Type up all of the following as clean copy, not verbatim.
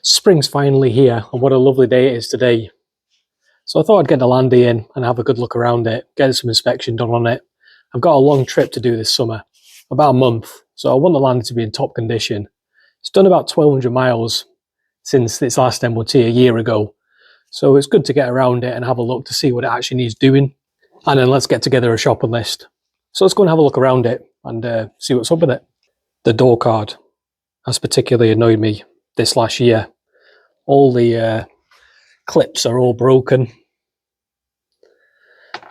Spring's finally here, and what a lovely day it is today. So I thought I'd get the Landy in and have a good look around it, get some inspection done on it. I've got a long trip to do this summer, about a month, so I want the Landy to be in top condition. It's done about 1,200 miles since its last MOT a year ago, so it's good to get around it and have a look to see what it actually needs doing. And then let's get together a shopping list. So let's go and have a look around it and see what's up with it. The door card has particularly annoyed me this last year. All the clips are all broken.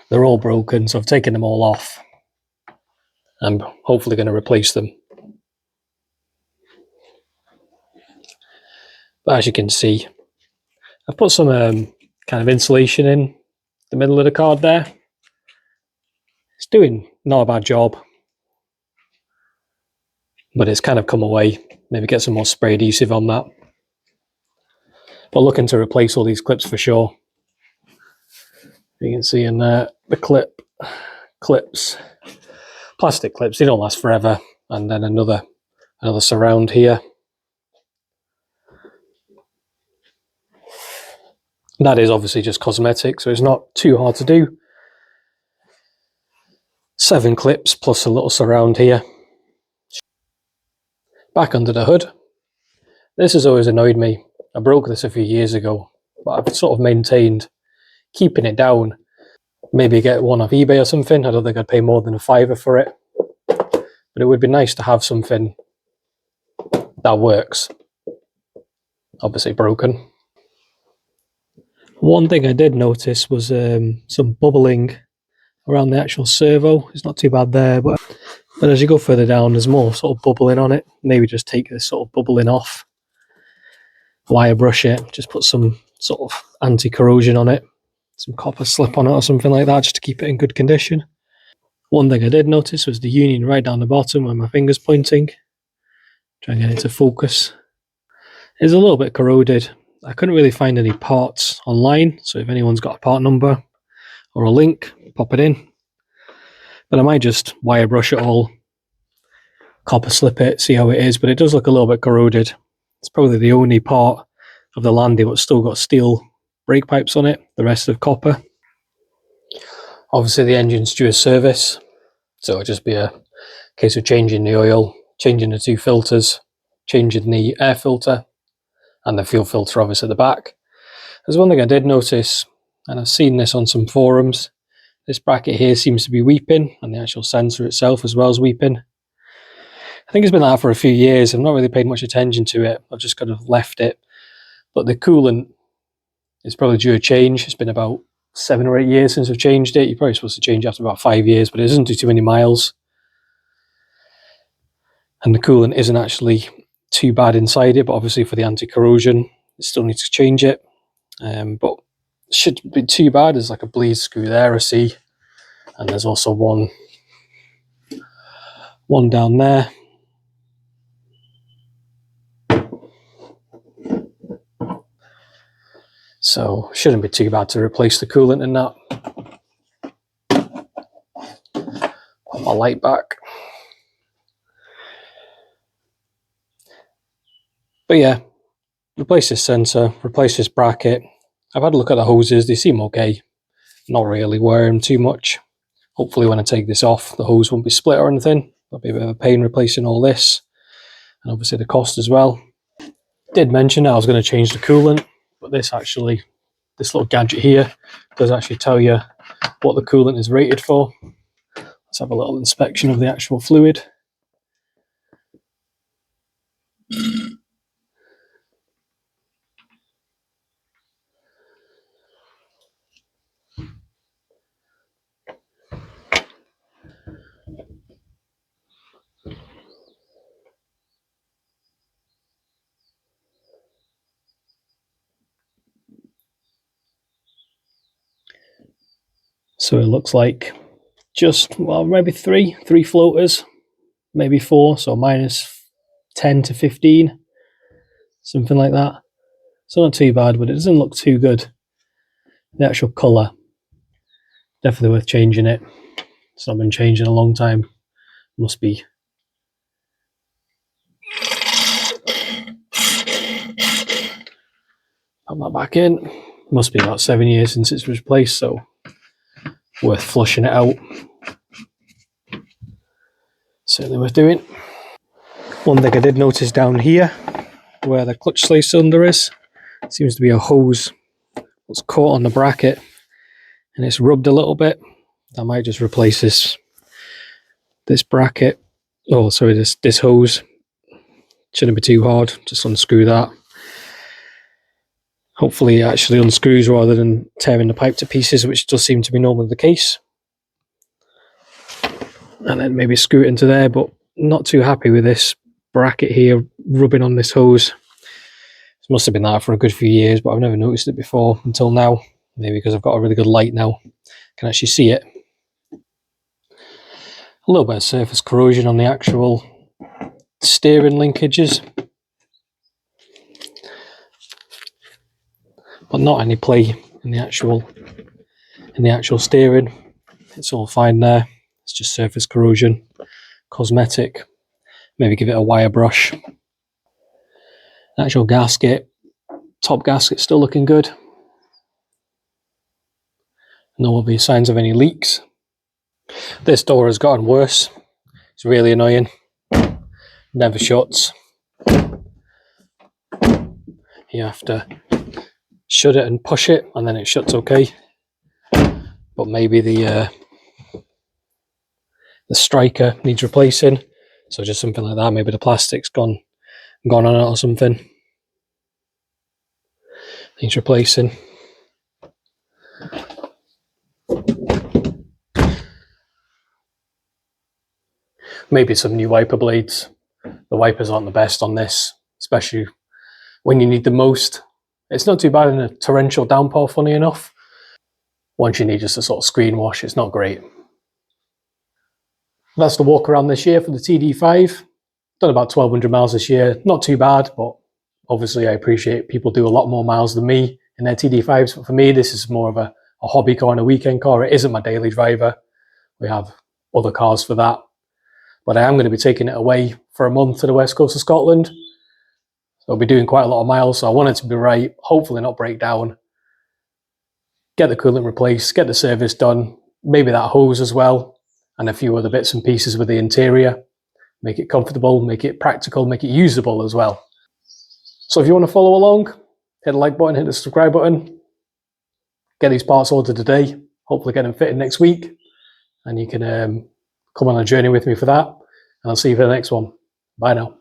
They're all broken, so I've taken them all off. I'm hopefully going to replace them. But as you can see, I've put some kind of insulation in the middle of the card there. It's doing not a bad job, but it's kind of come away. Maybe get some more spray adhesive on that. But looking to replace all these clips for sure. You can see in there the clips, plastic clips, they don't last forever. And then another surround here. That is obviously just cosmetic, so it's not too hard to do. 7 clips plus a little surround here. Back under the hood. This has always annoyed me. I broke this a few years ago, but I've sort of maintained keeping it down. Maybe get one off eBay or something. I don't think I'd pay more than £5 for it. But it would be nice to have something that works. Obviously broken. One thing I did notice was some bubbling around the actual servo. It's not too bad there, but as you go further down, there's more sort of bubbling on it. Maybe just take this sort of bubbling off. Wire brush it, just put some sort of anti-corrosion on it, some copper slip on it or something like that, just to keep it in good condition. One thing I did notice was the union right down the bottom where my finger's pointing. Try and get it to focus. It's a little bit corroded. I couldn't really find any parts online, so if anyone's got a part number or a link, pop it in. But I might just wire brush it all, copper slip it, see how it is, but it does look a little bit corroded. It's probably the only part of the Landy that's still got steel brake pipes on it, the rest of copper. Obviously the engine's due a service, so it'll just be a case of changing the oil, changing the 2 filters, changing the air filter, and the fuel filter obviously at the back. There's one thing I did notice, and I've seen this on some forums. This bracket here seems to be weeping, and the actual sensor itself as well as weeping. I think it's been like that for a few years. I've not really paid much attention to it. I've just kind of left it. But the coolant is probably due a change. It's been about 7 or 8 years since I've changed it. You're probably supposed to change after about 5 years, but it doesn't do too many miles. And the coolant isn't actually too bad inside it, but obviously for the anti-corrosion, it still needs to change it. But it shouldn't be too bad. There's like a bleed screw there, I see. And there's also one down there. So shouldn't be too bad to replace the coolant in that. Put my light back. But yeah, replace this sensor, replace this bracket. I've had a look at the hoses, they seem okay. Not really wearing too much. Hopefully when I take this off, the hose won't be split or anything. That'll be a bit of a pain replacing all this. And obviously the cost as well. Did mention I was going to change the coolant, but this little gadget here does actually tell you what the coolant is rated for. Let's have a little inspection of the actual fluid. So it looks like just, well, maybe three floaters, maybe 4, so minus 10 to 15, something like that. So not too bad, but it doesn't look too good. The actual colour, definitely worth changing it. It's not been changed in a long time. Must be. Put that back in. Must be about 7 years since it's replaced, so worth flushing it out. Certainly worth doing. One thing I did notice down here, where the clutch slave cylinder is, seems to be a hose that's caught on the bracket and it's rubbed a little bit. I might just replace this bracket. Oh, sorry, this hose. Shouldn't be too hard. Just unscrew that. Hopefully it actually unscrews rather than tearing the pipe to pieces, which does seem to be normally the case. And then maybe screw it into there, but not too happy with this bracket here rubbing on this hose. It must have been that for a good few years, but I've never noticed it before until now. Maybe because I've got a really good light now. I can actually see it. A little bit of surface corrosion on the actual steering linkages, but not any play in the actual steering. It's all fine there. It's just surface corrosion, cosmetic. Maybe give it a wire brush. The actual gasket, top gasket, still looking good. No obvious signs of any leaks. This door has gotten worse. It's really annoying. Never shuts. You have to shut it and push it, and then it shuts okay. But maybe the striker needs replacing. So just something like that. Maybe the plastic's gone on it or something. Needs replacing. Maybe some new wiper blades. The wipers aren't the best on this, especially when you need the most. It's not too bad in a torrential downpour, funny enough. Once you need just a sort of screen wash, it's not great. That's the walk around this year for the TD5. Done about 1,200 miles this year. Not too bad, but obviously I appreciate people do a lot more miles than me in their TD5s. But for me, this is more of a hobby car and a weekend car. It isn't my daily driver. We have other cars for that. But I am going to be taking it away for a month to the west coast of Scotland. So I'll be doing quite a lot of miles. So I want it to be right, hopefully not break down. Get the coolant replaced, get the service done, maybe that hose as well, and a few other bits and pieces with the interior. Make it comfortable, make it practical, make it usable as well. So if you want to follow along, hit the like button, hit the subscribe button. Get these parts ordered today. Hopefully get them fitted next week. And you can come on a journey with me for that. And I'll see you for the next one. Bye now.